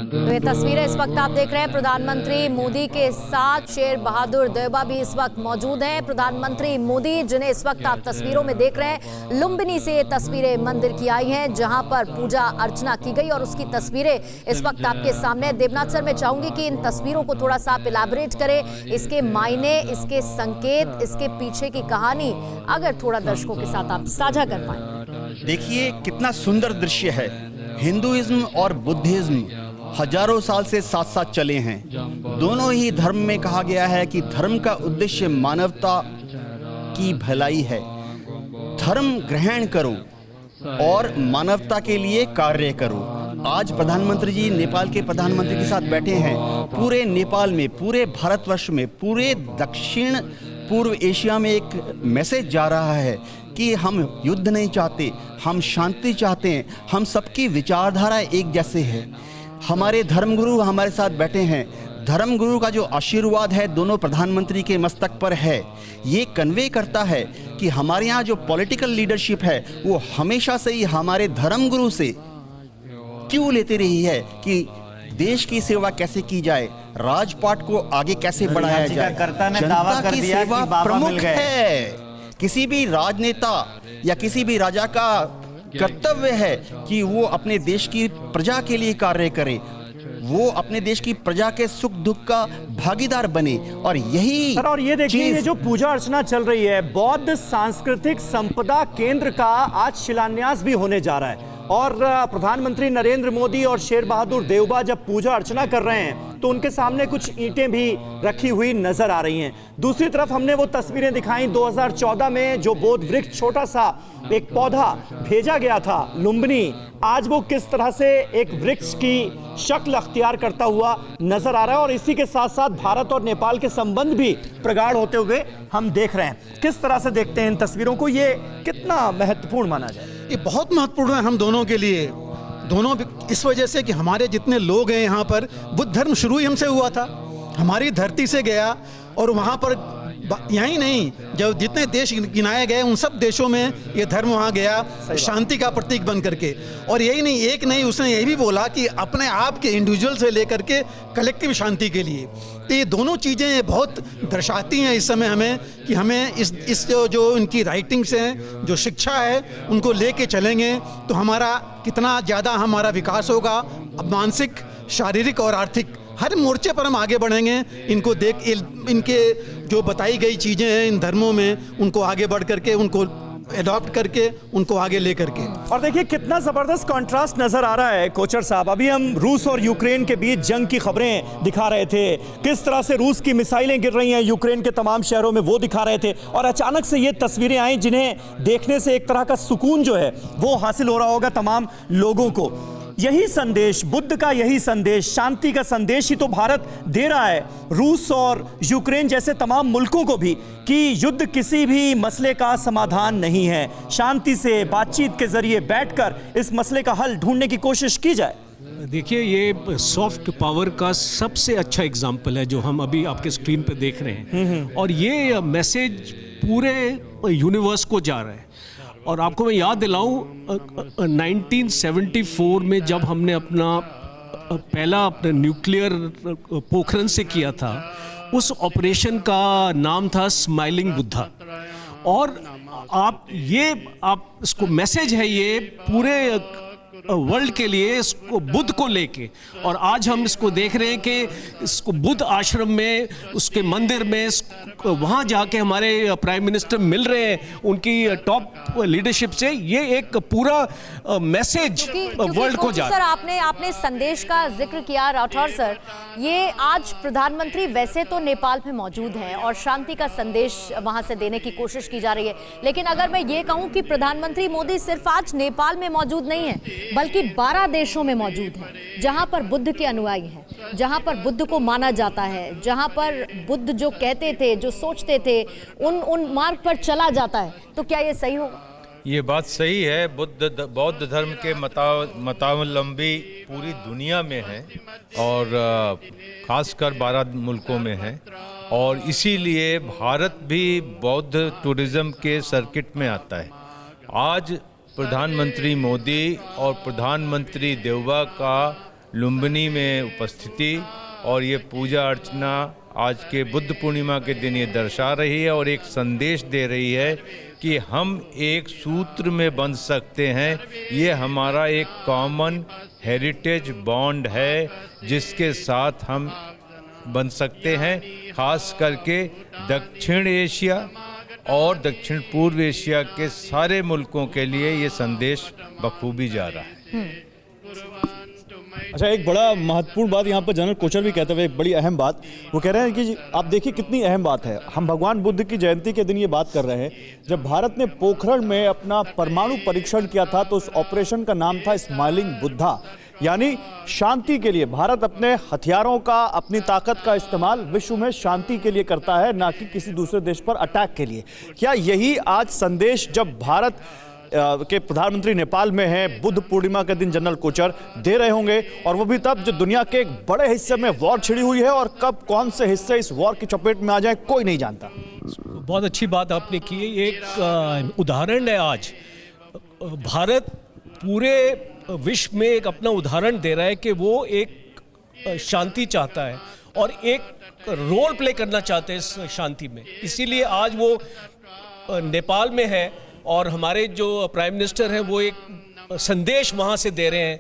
तो ये तस्वीरें इस वक्त आप देख रहे हैं प्रधानमंत्री मोदी के साथ शेर बहादुर देवबा भी इस वक्त मौजूद हैं। प्रधानमंत्री मोदी जिन्हें इस वक्त आप तस्वीरों में देख रहे हैं, लुम्बिनी से ये तस्वीरें मंदिर की आई हैं जहां पर पूजा अर्चना की गई और उसकी तस्वीरें इस वक्त आपके सामने। देवनाथ सर, मैं चाहूंगी कि इन तस्वीरों को थोड़ा सा आप इलैबोरेट करें, इसके मायने, इसके संकेत, इसके पीछे की कहानी अगर थोड़ा दर्शकों के साथ आप साझा कर पाए। देखिए कितना सुंदर दृश्य है। हिंदुइज्म और बुद्धिज्म हजारों साल से साथ साथ चले हैं। दोनों ही धर्म में कहा गया है कि धर्म का उद्देश्य मानवता की भलाई है। धर्म ग्रहण करो और मानवता के लिए कार्य करो। आज प्रधानमंत्री जी नेपाल के प्रधानमंत्री के साथ बैठे हैं। पूरे नेपाल में, पूरे भारतवर्ष में, पूरे दक्षिण पूर्व एशिया में एक मैसेज जा रहा है कि हम युद्ध नहीं चाहते, हम शांति चाहते हैं, हम सबकी विचारधारा एक जैसे है। हमारे धर्मगुरु हमारे साथ बैठे हैं। धर्मगुरु का जो आशीर्वाद है दोनों प्रधानमंत्री के मस्तक पर है, ये कन्वे करता है कि हमारे यहाँ जो पॉलिटिकल लीडरशिप है वो हमेशा से ही हमारे धर्मगुरु से क्यों लेती रही है कि देश की सेवा कैसे की जाए, राजपाट को आगे कैसे बढ़ाया जाए। जनता की सेवा प्रमुख है। किसी भी राजनेता या किसी भी राजा का कर्तव्य है कि वो अपने देश की प्रजा के लिए कार्य करे, वो अपने देश की प्रजा के सुख दुख का भागीदार बने। और यही सर, और ये देखिए, ये जो पूजा अर्चना चल रही है, बौद्ध सांस्कृतिक संपदा केंद्र का आज शिलान्यास भी होने जा रहा है। और प्रधानमंत्री नरेंद्र मोदी और शेर बहादुर देवबा जब पूजा अर्चना कर रहे हैं तो उनके सामने कुछ ईंटें भी रखी हुई नजर आ रही हैं। दूसरी तरफ हमने वो तस्वीरें दिखाई 2014 में जो बोध वृक्ष, छोटा सा एक पौधा भेजा गया था लुम्बिनी, आज वो किस तरह से एक वृक्ष की शक्ल अख्तियार करता हुआ नजर आ रहा है। और इसी के साथ साथ भारत और नेपाल के संबंध भी प्रगाढ़ होते हुए हम देख रहे हैं। किस तरह से देखते हैं इन तस्वीरों को, ये कितना महत्वपूर्ण माना जाए? ये बहुत महत्वपूर्ण है हम दोनों के लिए, दोनों इस वजह से कि हमारे जितने लोग हैं यहाँ पर, बुद्ध धर्म शुरू ही हमसे हुआ था, हमारी धरती से गया और वहाँ पर यहीं नहीं, जब जितने देश गिनाए गए उन सब देशों में ये धर्म वहाँ गया शांति का प्रतीक बन करके। और यही नहीं, एक नहीं, उसने ये भी बोला कि अपने आप के इंडिविजुअल से लेकर के कलेक्टिव शांति के लिए। तो ये दोनों चीज़ें बहुत दर्शाती हैं इस समय हमें कि हमें इस जो इनकी राइटिंग्स हैं, जो शिक्षा है, उनको लेके चलेंगे तो हमारा कितना ज़्यादा हमारा विकास होगा, मानसिक, शारीरिक और आर्थिक हर मोर्चे पर हम आगे बढ़ेंगे। इनको देख, इनके जो बताई गई चीज़ें हैं इन धर्मों में, उनको आगे बढ़ करके, उनको अडॉप्ट करके, उनको आगे ले करके। और देखिए कितना जबरदस्त कंट्रास्ट नजर आ रहा है कोचर साहब। अभी हम रूस और यूक्रेन के बीच जंग की खबरें दिखा रहे थे, किस तरह से रूस की मिसाइलें गिर रही हैं यूक्रेन के तमाम शहरों में, वो दिखा रहे थे। और अचानक से ये तस्वीरें आई जिन्हें देखने से एक तरह का सुकून जो है वो हासिल हो रहा होगा तमाम लोगों को। यही संदेश, बुद्ध का यही संदेश, शांति का संदेश ही तो भारत दे रहा है रूस और यूक्रेन जैसे तमाम मुल्कों को भी कि युद्ध किसी भी मसले का समाधान नहीं है। शांति से, बातचीत के जरिए बैठकर इस मसले का हल ढूंढने की कोशिश की जाए। देखिए, ये सॉफ्ट पावर का सबसे अच्छा एग्जाम्पल है जो हम अभी आपके स्क्रीन पे देख रहे हैं। और ये मैसेज पूरे यूनिवर्स को जा रहा है। और आपको मैं याद दिलाऊं, 1974 में जब हमने अपना पहला न्यूक्लियर पोखरण से किया था, उस ऑपरेशन का नाम था स्माइलिंग बुद्धा। और आप इसको मैसेज है ये पूरे वर्ल्ड के लिए, इसको बुद्ध को लेके। और आज हम इसको देख रहे हैं कि इसको बुद्ध आश्रम में, उसके मंदिर में, वहाँ जाके हमारे प्राइम मिनिस्टर मिल रहे हैं उनकी टॉप लीडरशिप से। ये एक पूरा मैसेज वर्ल्ड को जा रहा है। सर, आपने संदेश का जिक्र किया राठौर सर, ये आज प्रधानमंत्री वैसे तो नेपाल में मौजूद हैं और शांति का संदेश वहाँ से देने की कोशिश की जा रही है, लेकिन अगर मैं ये कहूँ कि प्रधानमंत्री मोदी सिर्फ आज नेपाल में मौजूद नहीं है बल्कि 12 देशों में मौजूद हैं जहां पर बुद्ध के अनुयायी हैं, जहां पर बुद्ध को माना जाता है, जहां पर बुद्ध जो कहते थे, जो सोचते थे, उन मार्ग पर चला जाता है। तो क्या ये सही होगा? ये बात सही है। बौद्ध धर्म के मतावलंबी पूरी दुनिया में है और खासकर 12 मुल्कों में है। और इसीलिए भारत भी बौद्ध टूरिज्म के सर्किट में आता है। आज प्रधानमंत्री मोदी और प्रधानमंत्री देवबा का लुम्बिनी में उपस्थिति और ये पूजा अर्चना आज के बुद्ध पूर्णिमा के दिन ये दर्शा रही है और एक संदेश दे रही है कि हम एक सूत्र में बंध सकते हैं। ये हमारा एक कॉमन हेरिटेज बॉन्ड है जिसके साथ हम बन सकते हैं। खास करके दक्षिण एशिया और दक्षिण पूर्व एशिया के सारे मुल्कों के लिए ये संदेश बखूबी जा रहा है। अच्छा, एक बड़ा महत्वपूर्ण बात यहाँ पर जनरल कोचर भी कहते हुए एक बड़ी अहम बात, वो कह रहे हैं कि आप देखिए कितनी अहम बात है। हम भगवान बुद्ध की जयंती के दिन ये बात कर रहे हैं, जब भारत ने पोखरण में अपना परमाणु परीक्षण किया था तो उस ऑपरेशन का नाम था स्माइलिंग बुद्धा, यानी शांति के लिए। भारत अपने हथियारों का, अपनी ताकत का इस्तेमाल विश्व में शांति के लिए करता है, ना कि किसी दूसरे देश पर अटैक के लिए। क्या यही आज संदेश जब भारत के प्रधानमंत्री नेपाल में हैं, बुद्ध पूर्णिमा के दिन जनरल कोचर दे रहे होंगे, और वो भी तब जब दुनिया के एक बड़े हिस्से में वॉर छिड़ी हुई है और कब कौन से हिस्से इस वॉर की चपेट में आ जाए कोई नहीं जानता। बहुत अच्छी बात आपने की। एक उदाहरण है आज भारत पूरे विश्व में एक अपना उदाहरण दे रहा है कि वो एक शांति चाहता है और एक रोल प्ले करना चाहते हैं इस शांति में। इसीलिए आज वो नेपाल में है और हमारे जो प्राइम मिनिस्टर हैं वो एक संदेश वहाँ से दे रहे हैं।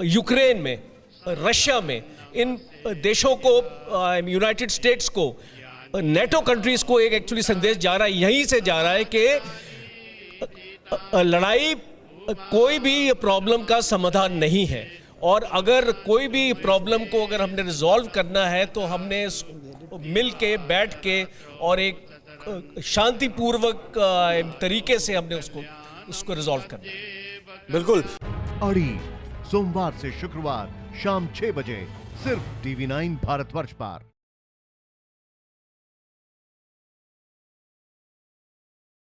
यूक्रेन में, रशिया में, इन देशों को, यूनाइटेड स्टेट्स को, नेटो कंट्रीज़ को एक एक्चुअली संदेश जा रहा है, यहीं से जा रहा है कि लड़ाई कोई भी प्रॉब्लम का समाधान नहीं है, और अगर कोई भी प्रॉब्लम को अगर हमने रिजॉल्व करना है तो हमने मिल के, बैठ के और एक शांतिपूर्वक तरीके से हमने उसको रिजॉल्व करना है। बिल्कुल। अड़ी सोमवार से शुक्रवार शाम 6 बजे सिर्फ TV9 भारतवर्ष पर।